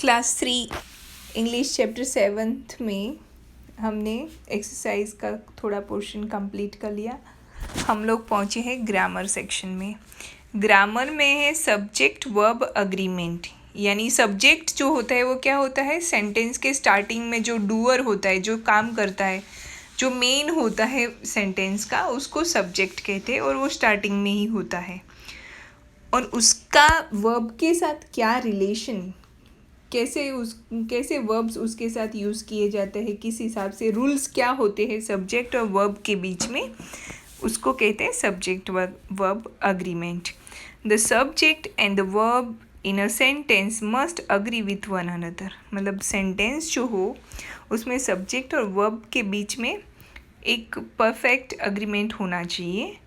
Class 3 English chapter 7 में हमने exercise का थोड़ा पोर्शन कंप्लीट कर लिया। हम लोग पहुँचे हैं ग्रामर सेक्शन में। ग्रामर में है सब्जेक्ट वर्ब अग्रीमेंट, यानी सब्जेक्ट जो होता है वो क्या होता है, सेंटेंस के स्टार्टिंग में जो डूअर होता है, जो काम करता है, जो मेन होता है सेंटेंस का, उसको सब्जेक्ट कहते हैं और वो स्टार्टिंग में ही होता है। और उसका वर्ब के साथ क्या रिलेशन, कैसे वर्ब्स उसके साथ यूज़ किए जाते हैं, किस हिसाब से रूल्स क्या होते हैं सब्जेक्ट और वर्ब के बीच में, उसको कहते हैं subject verb agreement. The subject and the verb in a sentence must agree with one another. मतलब सेंटेंस जो हो उसमें सब्जेक्ट और वर्ब के बीच में एक परफेक्ट अग्रीमेंट होना चाहिए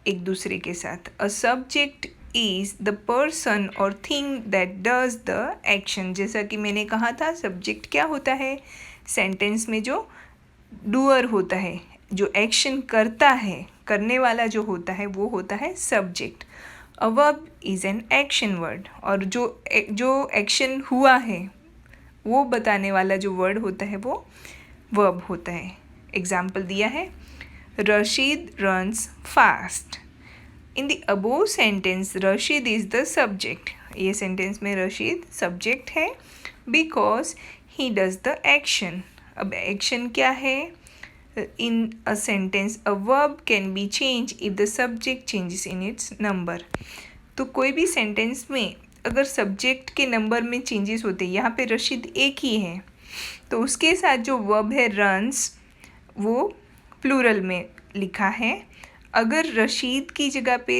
एक दूसरे के साथ। A subject is the person or thing that does the action. जैसा कि मैंने कहा था, सब्जेक्ट क्या होता है, सेंटेंस में जो डूअर होता है, जो एक्शन करता है, करने वाला जो होता है वो होता है subject. A verb is an action word, और जो एक्शन हुआ है वो बताने वाला जो वर्ड होता है वो वर्ब होता है। एग्जाम्पल दिया है, Rashid runs fast. In the above sentence Rashid is the subject. ये सेंटेंस में रशीद सब्जेक्ट है because he does the action. अब एक्शन क्या है in a sentence? A verb can be change if the subject changes in its number. तो कोई भी sentence में अगर सब्जेक्ट के नंबर में चेंजेस होते हैं, यहाँ पे रशीद एक ही है तो उसके साथ जो वर्ब है रन्स वो प्लूरल में लिखा है। अगर रशीद की जगह पे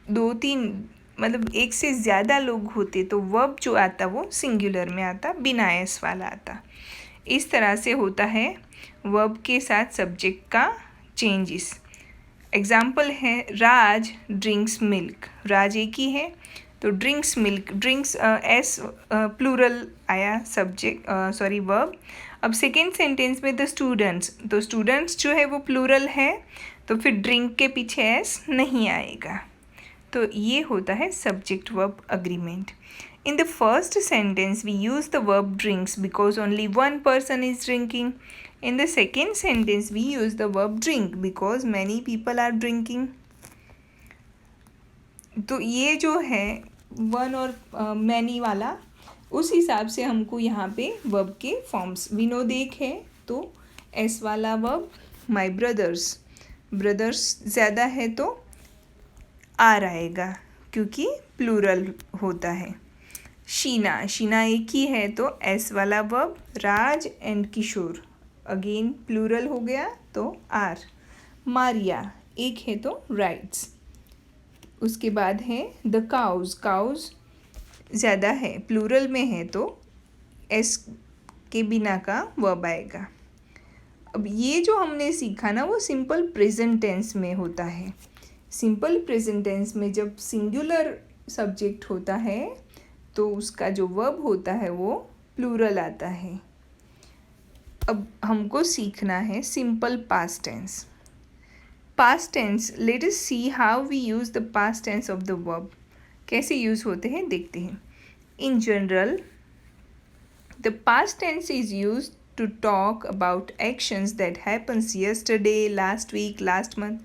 2-3 मतलब एक से ज़्यादा लोग होते तो वर्ब जो आता वो सिंगुलर में आता, बिना एस वाला आता। इस तरह से होता है वर्ब के साथ सब्जेक्ट का चेंजेस। एग्जाम्पल है, राज ड्रिंक्स मिल्क। राज एक ही है तो drinks milk, drinks s plural आया सब्जेक्ट वर्ब। अब सेकेंड सेंटेंस में द स्टूडेंट्स, तो स्टूडेंट्स जो है वो प्लूरल है तो फिर ड्रिंक के पीछे एस नहीं आएगा। तो ये होता है subject verb agreement. In the first sentence we use the verb drinks because only one person is drinking. In the second sentence, we use the verb drink because many people are drinking. तो ये जो है one और many वाला, उस हिसाब से हमको यहाँ पे वर्ब के फॉर्म्स विनोदेक है तो एस वाला वर्ब, माई ब्रदर्स, ब्रदर्स ज़्यादा है तो आर आएगा क्योंकि प्लूरल होता है। शीना, शीना एक ही है तो एस वाला verb. Raj and Kishore, again plural हो गया तो आर। मारिया एक है तो राइट्स। उसके बाद है द काउज, काउज ज़्यादा है, प्लूरल में है तो एस के बिना का वर्ब आएगा। अब ये जो हमने सीखा ना वो सिंपल प्रेजेंट टेंस में होता है। सिंपल प्रेजेंट टेंस में जब सिंगुलर सब्जेक्ट होता है तो उसका जो वर्ब होता है वो प्लूरल आता है। अब हमको सीखना है simple past tense. Past tense, let us see how we use the past tense of the verb. कैसे यूज़ होते हैं देखते हैं। In general the past tense is use to talk about actions that happens yesterday, last week, last month.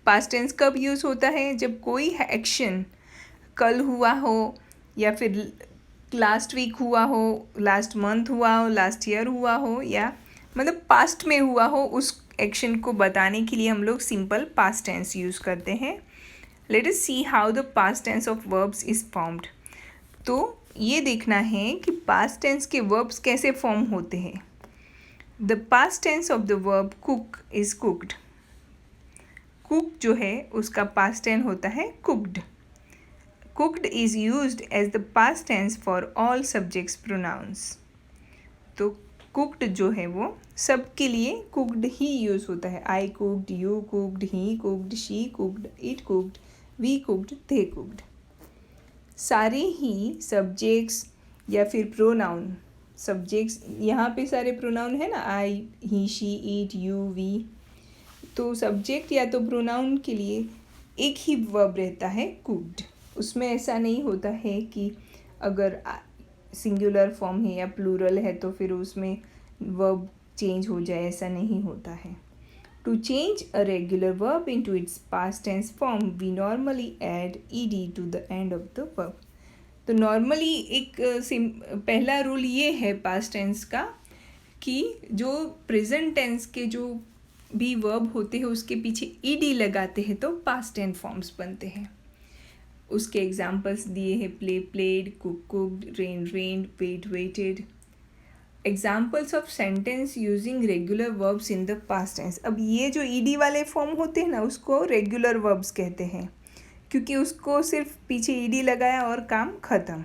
Past tense कब use होता है? जब कोई एक्शन कल हुआ हो या फिर लास्ट वीक हुआ हो, लास्ट मंथ हुआ हो, लास्ट ईयर हुआ हो, या मतलब पास्ट में हुआ हो, उस एक्शन को बताने के लिए हम लोग सिंपल पास्ट टेंस यूज़ करते हैं। Let us see how the past tense of verbs is formed. तो ये देखना है कि पास्ट टेंस के वर्ब्स कैसे फॉर्म होते हैं। The past tense of the verb cook is cooked. Cook जो है उसका पास्ट टेंस होता है cooked. Cooked is used as the past tense for all subjects pronouns. तो cooked जो है वो सब के लिए cooked ही यूज़ होता है। I cooked, you cooked, he cooked, she cooked, it cooked, we cooked, they cooked। सारे ही सब्जेक्ट्स या फिर प्रोनाउन, सब्जेक्ट्स यहाँ पे सारे प्रोनाउन है ना, I, he, she, it, you, we। तो सब्जेक्ट या तो प्रोनाउन के लिए एक ही वर्ब रहता है cooked। उसमें ऐसा नहीं होता है कि अगर सिंगुलर फॉर्म है या प्लूरल है तो फिर उसमें वर्ब चेंज हो जाए, ऐसा नहीं होता है। To change a regular verb into its past tense form we normally add ED to the end of the verb. तो नॉर्मली एक पहला रूल ये है पास्ट टेंस का कि जो प्रेजेंट टेंस के जो भी वर्ब होते हैं उसके पीछे ईडी लगाते हैं तो पास्ट टेंस फॉर्म्स बनते हैं। उसके एग्जाम्पल्स दिए हैं, play played, cook cooked, rain rained, wait waited. Examples of sentence using regular verbs in the past tense. अब ये जो ईडी वाले फॉर्म होते हैं ना उसको रेगुलर वर्ब्स कहते हैं क्योंकि उसको सिर्फ पीछे ईडी लगाया और काम ख़त्म।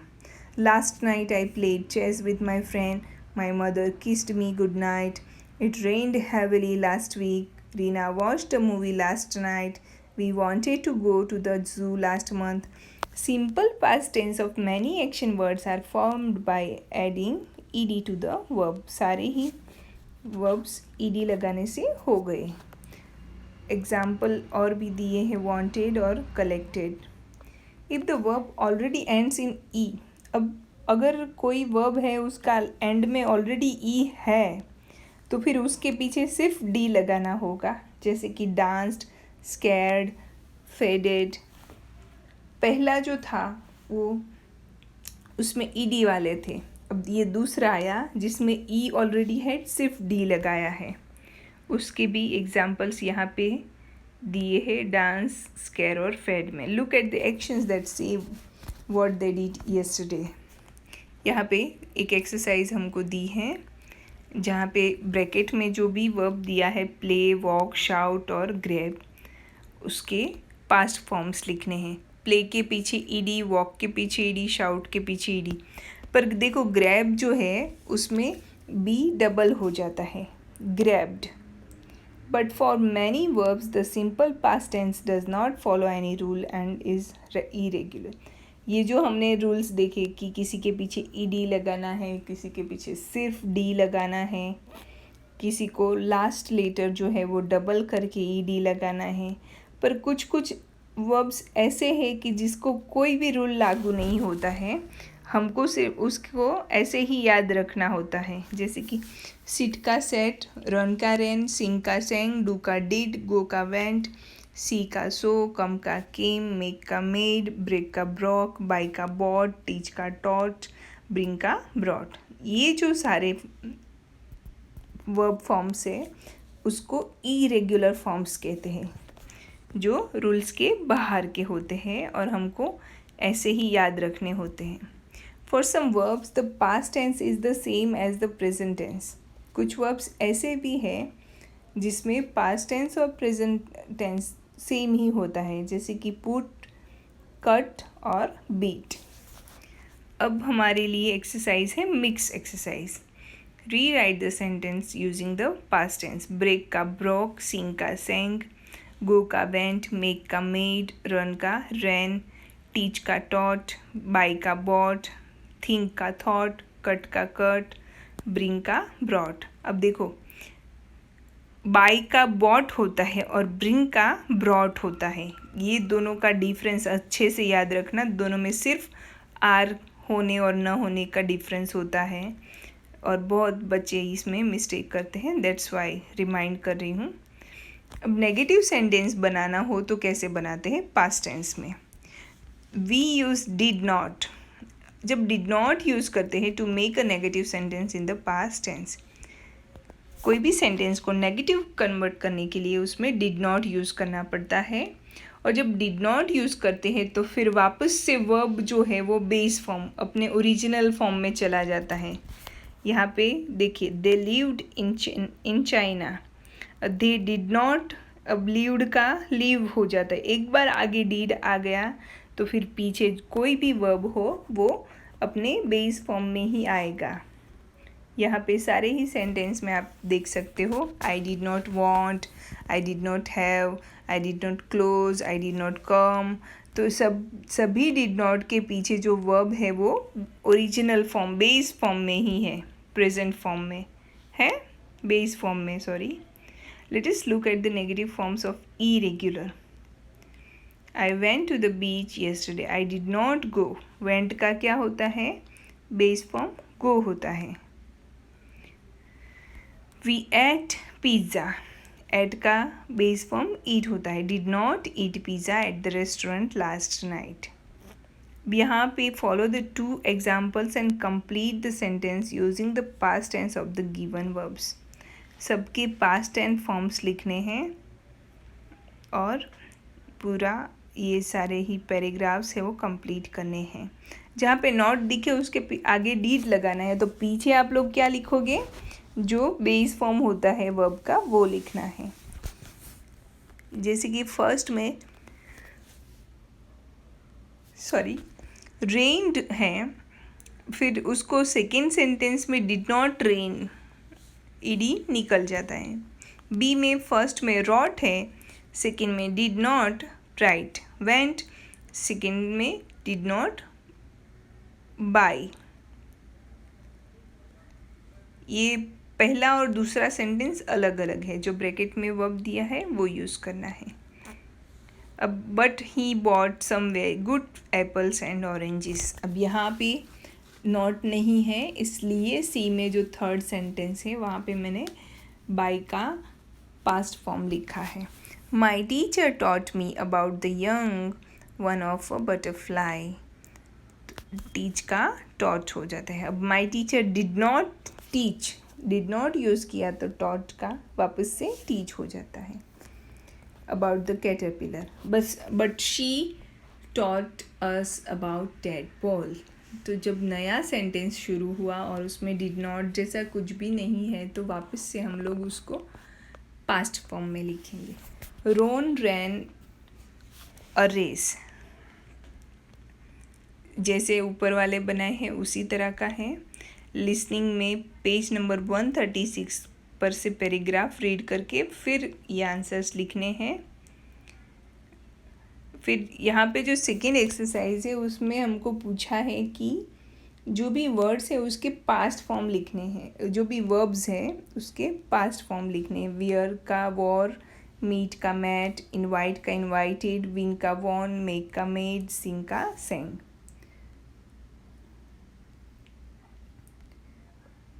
Last night I played chess with my friend, my mother kissed me good night, it rained heavily last week, Reena watched a movie last night, we wanted to go to the zoo last month. Simple past tense of many action words are formed by adding ed to the verb. सारे ही verbs ed लगाने से हो गए। Example और भी दिए हैं, wanted और collected. If the verb already ends in e, अब अगर कोई verb है उसका end में already e है तो फिर उसके पीछे सिर्फ d लगाना होगा, जैसे कि danced, स्कैर्ड, फेडेड। पहला जो था वो उसमें ईडी वाले थे, अब ये दूसरा आया जिसमें ई ऑलरेडी है, सिर्फ डी लगाया है। उसके भी एग्जाम्पल्स यहाँ पे दिए हैं, डांस, स्कैर और फेड में। Look at the actions that से व्हाट दे डिड यस्टरडे। यहाँ पे एक एक्सरसाइज हमको दी है जहाँ पे ब्रैकेट में जो भी वर्ब दिया है, प्ले, वॉक, शाउट और ग्रैब, उसके पास्ट फॉर्म्स लिखने हैं। प्ले के पीछे ईडी, वॉक के पीछे ईडी, शाउट के पीछे ईडी। पर देखो ग्रैब जो है उसमें बी डबल हो जाता है, grabbed. But for many verbs the simple past tense does not follow any rule and is irregular. ये जो हमने रूल्स देखे कि किसी के पीछे ईडी लगाना है, किसी के पीछे सिर्फ डी लगाना है, किसी को लास्ट लेटर जो है वो डबल करके ईडी लगाना है, पर कुछ कुछ वर्ब्स ऐसे हैं कि जिसको कोई भी रूल लागू नहीं होता है, हमको सिर्फ उसको ऐसे ही याद रखना होता है। जैसे कि सिट का सेट, रन का रेन, सिंग का सेंग, डू का डिड, गो का वेंट, सी का सो, कम का केम, मेक का मेड, ब्रेक का ब्रॉक, बाई का बॉट, टीच का टॉट, ब्रिंग का ब्रॉट। ये जो सारे वर्ब फॉर्म्स है उसको इरेगुलर फॉर्म्स कहते हैं, जो रूल्स के बाहर के होते हैं और हमको ऐसे ही याद रखने होते हैं। For some verbs the past tense is the same as the present tense. कुछ वर्ब्स ऐसे भी हैं जिसमें पास्ट टेंस और प्रेजेंट टेंस सेम ही होता है, जैसे कि पुट, कट और बीट। अब हमारे लिए एक्सरसाइज है mix exercise. Rewrite the sentence using the past tense. Break का ब्रोक, सिंग का सेंग, गो का वेंट, मेक का मेड, रन का रैन, टीच का टॉट, बाई का बॉट, थिंक का थॉट, कट का कट, ब्रिंग का ब्रॉट। अब देखो बाई का बॉट होता है और ब्रिंग का ब्रॉट होता है, ये दोनों का डिफरेंस अच्छे से याद रखना। दोनों में सिर्फ आर होने और न होने का डिफरेंस होता है और बहुत बच्चे इसमें मिस्टेक करते हैं, दैट्स वाई रिमाइंड कर रही हूँ। अब नेगेटिव सेंटेंस बनाना हो तो कैसे बनाते हैं पास्ट टेंस में। We use did not. जब डिड नॉट यूज़ करते हैं to make a negative sentence in the past tense, कोई भी सेंटेंस को नेगेटिव कन्वर्ट करने के लिए उसमें डिड नॉट यूज़ करना पड़ता है। और जब डिड नॉट यूज़ करते हैं तो फिर वापस से वर्ब जो है वो बेस फॉर्म, अपने ओरिजिनल फॉर्म में चला जाता है। यहाँ पे देखिए, they lived in China, they did not, अब लिव्ड का लीव हो जाता है। एक बार आगे डिड आ गया तो फिर पीछे कोई भी वर्ब हो वो अपने बेस फॉर्म में ही आएगा। यहाँ पे सारे ही सेंटेंस में आप देख सकते हो, I did not want, I did not have, I did not close, I did not come. तो सभी डिड नॉट के पीछे जो वर्ब है वो ओरिजिनल फॉर्म, बेस फॉर्म में ही है, प्रेजेंट फॉर्म में है, बेस फॉर्म में, sorry. Let us look at the negative forms of irregular. I went to the beach yesterday. I did not go. Went का क्या होता है, बेस फॉर्म गो होता है। वी एट पिज़्ज़ा, एट का बेस फॉर्म ईट होता है। Did not eat pizza at the restaurant last night. यहाँ पे follow the two examples and complete the sentence using the past tense of the given verbs. सबके past tense forms लिखने हैं और पूरा ये सारे ही पैराग्राफ्स है वो कंप्लीट करने हैं। जहाँ पे नॉट दिखे उसके आगे डीड लगाना है, तो पीछे आप लोग क्या लिखोगे, जो बेस फॉर्म होता है वर्ब का वो लिखना है। जैसे कि फर्स्ट में रेन्ड है, फिर उसको सेकेंड सेंटेंस में डिड नॉट रेन, ईडी निकल जाता है। बी में फर्स्ट में रॉट है, सेकेंड में did not right, went, second में डिड नॉट बाय। ये पहला और दूसरा सेंटेंस अलग अलग है, जो ब्रैकेट में वर्ब दिया है वो यूज़ करना है। अब but he bought some very good apples and oranges. अब यहाँ पे नॉट नहीं है, इसलिए सी में जो थर्ड सेंटेंस है वहाँ पे मैंने बाय का पास्ट फॉर्म लिखा है। My teacher taught me about the young one of a butterfly. Teach का टॉट हो जाता है। अब my teacher did not teach, did not use किया तो टॉट का वापस से टीच हो जाता है। About the caterpillar, but she taught us about tadpole. तो जब नया सेंटेंस शुरू हुआ और उसमें डिड नॉट जैसा कुछ भी नहीं है, तो वापस से हम लोग उसको पास्ट फॉर्म में लिखेंगे। रोन रैन अ रेस, जैसे ऊपर वाले बनाए हैं उसी तरह का है। लिसनिंग में पेज नंबर 136 पर से पैराग्राफ रीड करके फिर ये आंसर्स लिखने हैं। फिर यहाँ पे जो सेकेंड एक्सरसाइज है उसमें हमको पूछा है कि जो भी वर्ड्स है उसके पास्ट फॉर्म लिखने हैं, जो भी वर्ब्स है उसके पास्ट फॉर्म लिखने हैं। वियर का वॉर, मीट का मैट, इनवाइट का इनवाइटेड, विन का वॉन, मेक का मेड, सिंग का सेंग।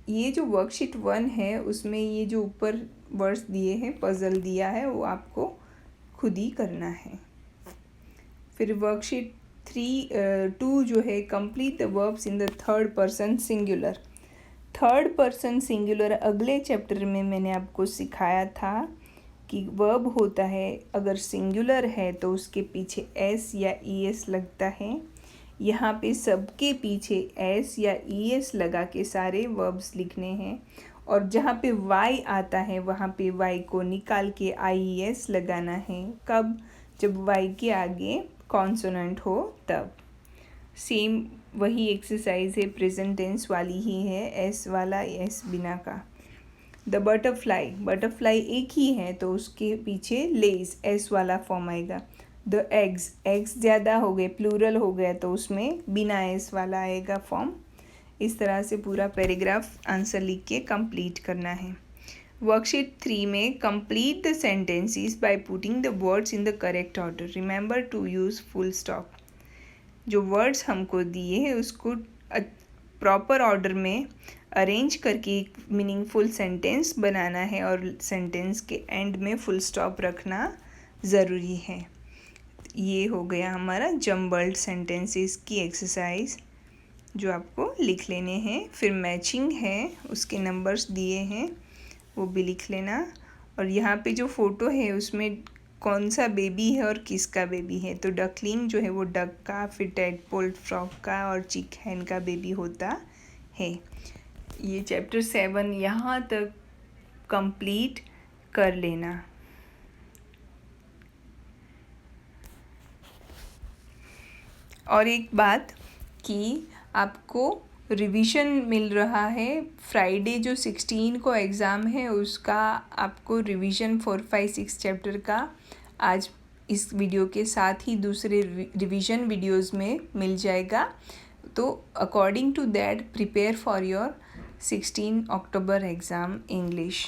ये जो वर्कशीट 1 है उसमें ये जो ऊपर वर्ड्स दिए हैं, पजल दिया है, वो आपको खुद ही करना है। फिर वर्कशीट 2 जो है, complete the verbs in the third person singular. Third person singular अगले चैप्टर में मैंने आपको सिखाया था कि वर्ब होता है, अगर सिंगुलर है तो उसके पीछे एस या ई एस लगता है। यहाँ पे सबके पीछे एस या ई एस लगा के सारे वर्ब्स लिखने हैं, और जहाँ पे वाई आता है वहाँ पे वाई को निकाल के आई ई एस लगाना है। कब? जब वाई के आगे कॉन्सोनेंट हो तब। सेम वही एक्सरसाइज है, प्रेजेंट टेंस वाली ही है, एस वाला, एस बिना का। द बटरफ्लाई, बटरफ्लाई एक ही है तो उसके पीछे लेज, एस वाला फॉर्म आएगा। द एग्स, एग्स ज़्यादा हो गए, प्लूरल हो गया तो उसमें बिना एस वाला आएगा फॉर्म। इस तरह से पूरा पैराग्राफ आंसर लिख के कंप्लीट करना है। वर्कशीट 3 में complete the sentences by putting the words in the correct order. Remember to use full stop. जो वर्ड्स हमको दिए हैं उसको प्रॉपर ऑर्डर में अरेंज करके एक मीनिंगफुल सेंटेंस बनाना है, और सेंटेंस के एंड में फुल स्टॉप रखना ज़रूरी है। ये हो गया हमारा जम्बल्ड सेंटेंसेस की एक्सरसाइज, जो आपको लिख लेने हैं। फिर मैचिंग है, उसके नंबर्स दिए हैं वो भी लिख लेना। और यहाँ पे जो फ़ोटो है उसमें कौन सा बेबी है और किसका बेबी है। तो डकलिंग जो है वो डक का, फिर टैडपोल फ्रॉग का, और चिक हैन का बेबी होता है। ये चैप्टर 7 यहाँ तक कंप्लीट कर लेना। और एक बात कि आपको रिवीजन मिल रहा है, फ्राइडे जो 16 को एग्ज़ाम है उसका आपको रिवीजन 4, 5, 6 चैप्टर का आज इस वीडियो के साथ ही दूसरे रिवीजन वीडियोस में मिल जाएगा। तो according to that prepare for your 16 October exam English.